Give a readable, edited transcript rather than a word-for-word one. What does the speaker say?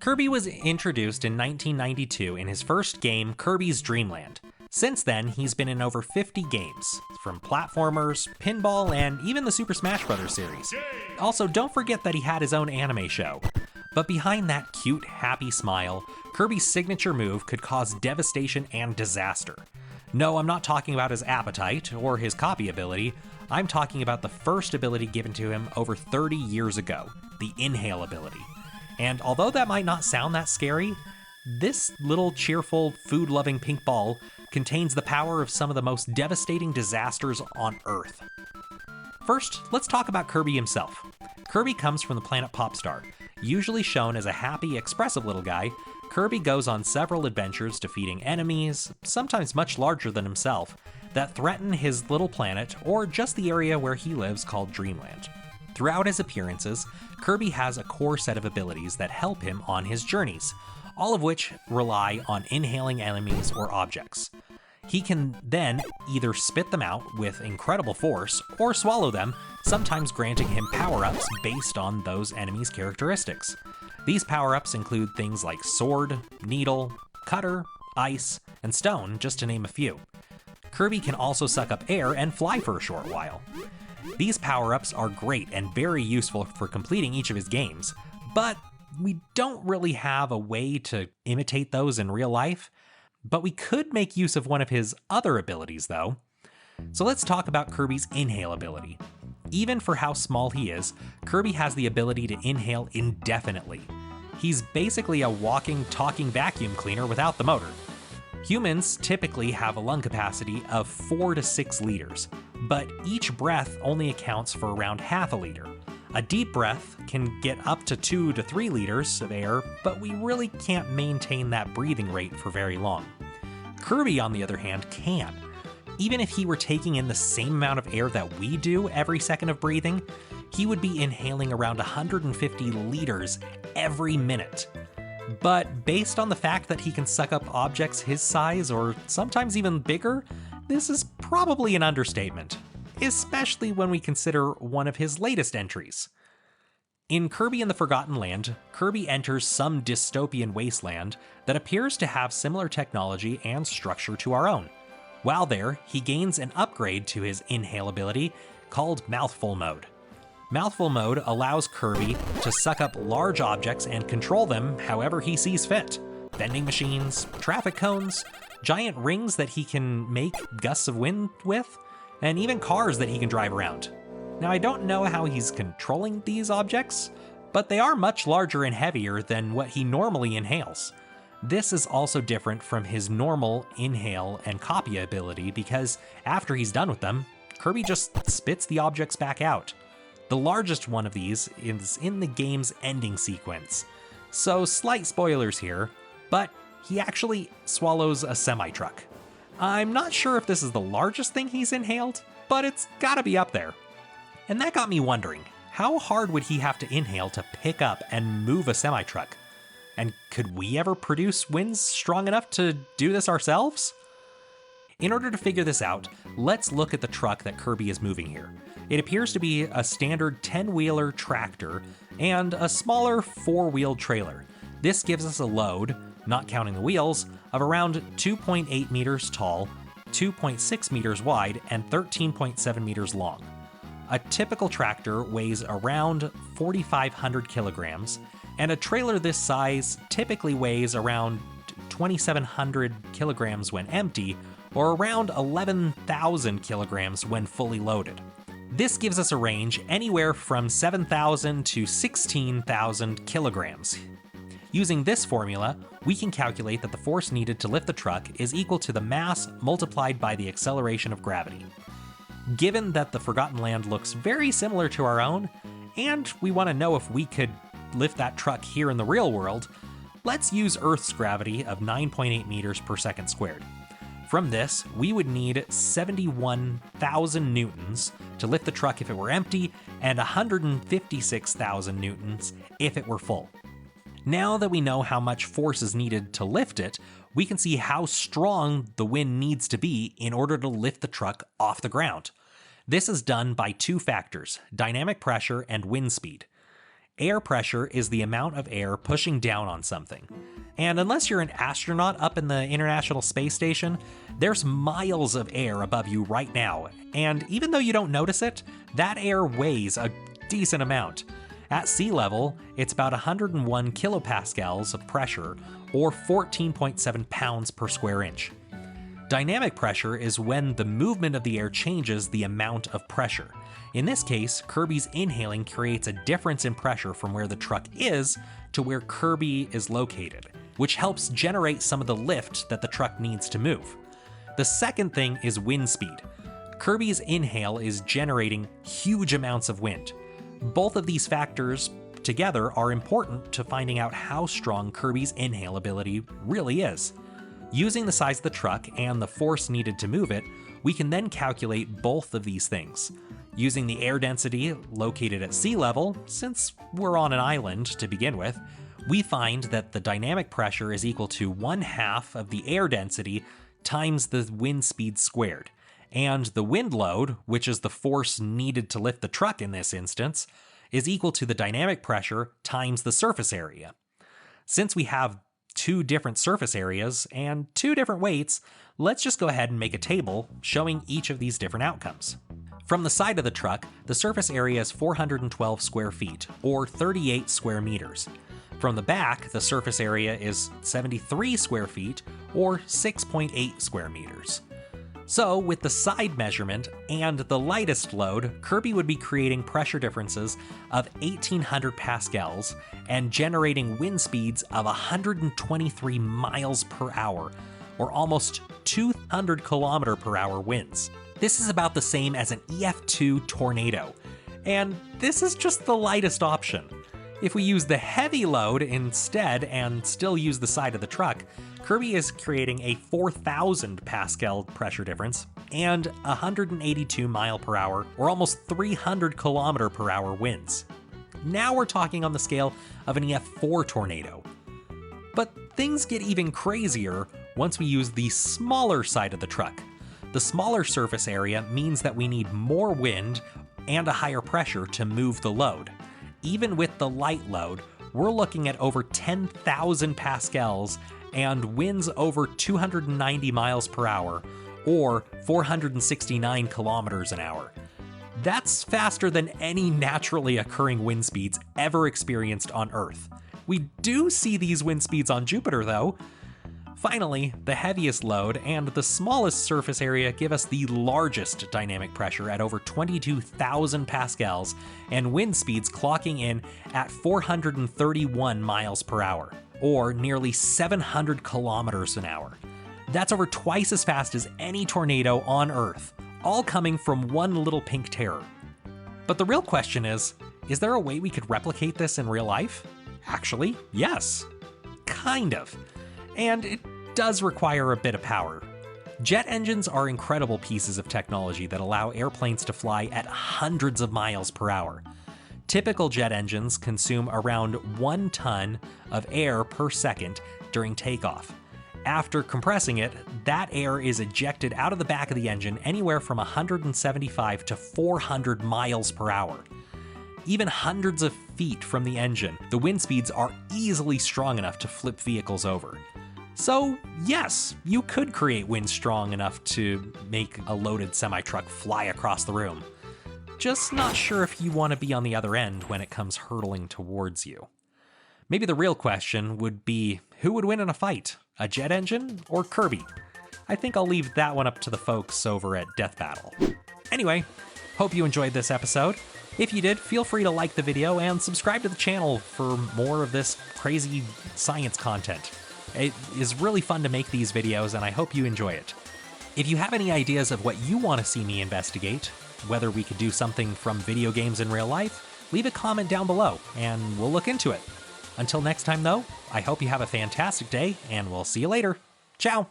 Kirby was introduced in 1992 in his first game, Kirby's Dream Land. Since then, he's been in over 50 games, from platformers, pinball, and even the Super Smash Bros. Series. Also, don't forget that he had his own anime show. But behind that cute, happy smile, Kirby's signature move could cause devastation and disaster. No, I'm not talking about his appetite or his copy ability. I'm talking about the first ability given to him over 30 years ago, the Inhale ability. And although that might not sound that scary, this little cheerful, food-loving pink ball contains the power of some of the most devastating disasters on Earth. First, let's talk about Kirby himself. Kirby comes from the planet Popstar. Usually shown as a happy, expressive little guy, Kirby goes on several adventures defeating enemies, sometimes much larger than himself, that threaten his little planet or just the area where he lives called Dreamland. Throughout his appearances, Kirby has a core set of abilities that help him on his journeys, all of which rely on inhaling enemies or objects. He can then either spit them out with incredible force or swallow them, sometimes granting him power-ups based on those enemies' characteristics. These power-ups include things like sword, needle, cutter, ice, and stone, just to name a few. Kirby can also suck up air and fly for a short while. These power-ups are great and very useful for completing each of his games, but we don't really have a way to imitate those in real life. But we could make use of one of his other abilities, though. So let's talk about Kirby's Inhale ability. Even for how small he is, Kirby has the ability to inhale indefinitely. He's basically a walking, talking vacuum cleaner without the motor. Humans typically have a lung capacity of 4 to 6 liters, but each breath only accounts for around half a liter. A deep breath can get up to 2 to 3 liters of air, but we really can't maintain that breathing rate for very long. Kirby, on the other hand, can. Even if he were taking in the same amount of air that we do every second of breathing, he would be inhaling around 150 liters every minute. But based on the fact that he can suck up objects his size or sometimes even bigger, this is probably an understatement, especially when we consider one of his latest entries. In Kirby and the Forgotten Land, Kirby enters some dystopian wasteland that appears to have similar technology and structure to our own. While there, he gains an upgrade to his Inhale ability called Mouthful mode. Mouthful mode allows Kirby to suck up large objects and control them however he sees fit. Vending machines, traffic cones, giant rings that he can make gusts of wind with, and even cars that he can drive around. Now, I don't know how he's controlling these objects, but they are much larger and heavier than what he normally inhales. This is also different from his normal inhale and copy ability because after he's done with them, Kirby just spits the objects back out. The largest one of these is in the game's ending sequence, so slight spoilers here, but he actually swallows a semi-truck. I'm not sure if this is the largest thing he's inhaled, but it's gotta be up there. And that got me wondering, how hard would he have to inhale to pick up and move a semi-truck? And could we ever produce winds strong enough to do this ourselves? In order to figure this out, let's look at the truck that Kirby is moving here. It appears to be a standard 10-wheeler tractor and a smaller 4-wheeled trailer. This gives us a load, not counting the wheels, of around 2.8 meters tall, 2.6 meters wide, and 13.7 meters long. A typical tractor weighs around 4,500 kilograms, and a trailer this size typically weighs around 2,700 kilograms when empty, or around 11,000 kilograms when fully loaded. This gives us a range anywhere from 7,000 to 16,000 kilograms. Using this formula, we can calculate that the force needed to lift the truck is equal to the mass multiplied by the acceleration of gravity. Given that the Forgotten Land looks very similar to our own, and we want to know if we could lift that truck here in the real world, let's use Earth's gravity of 9.8 meters per second squared. From this, we would need 71,000 newtons to lift the truck if it were empty, and 156,000 newtons if it were full. Now that we know how much force is needed to lift it, we can see how strong the wind needs to be in order to lift the truck off the ground. This is done by two factors, dynamic pressure and wind speed. Air pressure is the amount of air pushing down on something. And unless you're an astronaut up in the International Space Station, there's miles of air above you right now, and even though you don't notice it, that air weighs a decent amount. At sea level, it's about 101 kilopascals of pressure, or 14.7 pounds per square inch. Dynamic pressure is when the movement of the air changes the amount of pressure. In this case, Kirby's inhaling creates a difference in pressure from where the truck is to where Kirby is located, which helps generate some of the lift that the truck needs to move. The second thing is wind speed. Kirby's inhale is generating huge amounts of wind. Both of these factors together are important to finding out how strong Kirby's inhale ability really is. Using the size of the truck and the force needed to move it, we can then calculate both of these things. Using the air density located at sea level, since we're on an island to begin with, we find that the dynamic pressure is equal to 1/2 of the air density times the wind speed squared. And the wind load, which is the force needed to lift the truck in this instance, is equal to the dynamic pressure times the surface area. Since we have two different surface areas and two different weights, let's just go ahead and make a table showing each of these different outcomes. From the side of the truck, the surface area is 412 square feet, or 38 square meters. From the back, the surface area is 73 square feet, or 6.8 square meters. So, with the side measurement and the lightest load, Kirby would be creating pressure differences of 1800 pascals and generating wind speeds of 123 miles per hour, or almost 200 kilometer per hour winds. This is about the same as an EF2 tornado, and this is just the lightest option. If we use the heavy load instead and still use the side of the truck, Kirby is creating a 4,000 pascal pressure difference and 182 mile per hour, or almost 300 kilometer per hour winds. Now we're talking on the scale of an EF4 tornado. But things get even crazier once we use the smaller side of the truck. The smaller surface area means that we need more wind and a higher pressure to move the load. Even with the light load, we're looking at over 10,000 pascals and winds over 290 miles per hour, or 469 kilometers an hour. That's faster than any naturally occurring wind speeds ever experienced on Earth. We do see these wind speeds on Jupiter, though. Finally, the heaviest load and the smallest surface area give us the largest dynamic pressure at over 22,000 pascals and wind speeds clocking in at 431 miles per hour, or nearly 700 kilometers an hour. That's over twice as fast as any tornado on Earth, all coming from one little pink terror. But the real question is there a way we could replicate this in real life? Actually, yes. Kind of. And it does require a bit of power. Jet engines are incredible pieces of technology that allow airplanes to fly at hundreds of miles per hour. Typical jet engines consume around 1 ton of air per second during takeoff. After compressing it, that air is ejected out of the back of the engine anywhere from 175 to 400 miles per hour. Even hundreds of feet from the engine, the wind speeds are easily strong enough to flip vehicles over. So yes, you could create wind strong enough to make a loaded semi-truck fly across the room. Just not sure if you want to be on the other end when it comes hurtling towards you. Maybe the real question would be, who would win in a fight, a jet engine or Kirby? I think I'll leave that one up to the folks over at Death Battle. Anyway, hope you enjoyed this episode. If you did, feel free to like the video and subscribe to the channel for more of this crazy science content. It is really fun to make these videos, and I hope you enjoy it. If you have any ideas of what you want to see me investigate, whether we could do something from video games in real life, leave a comment down below, and we'll look into it. Until next time, though, I hope you have a fantastic day, and we'll see you later. Ciao!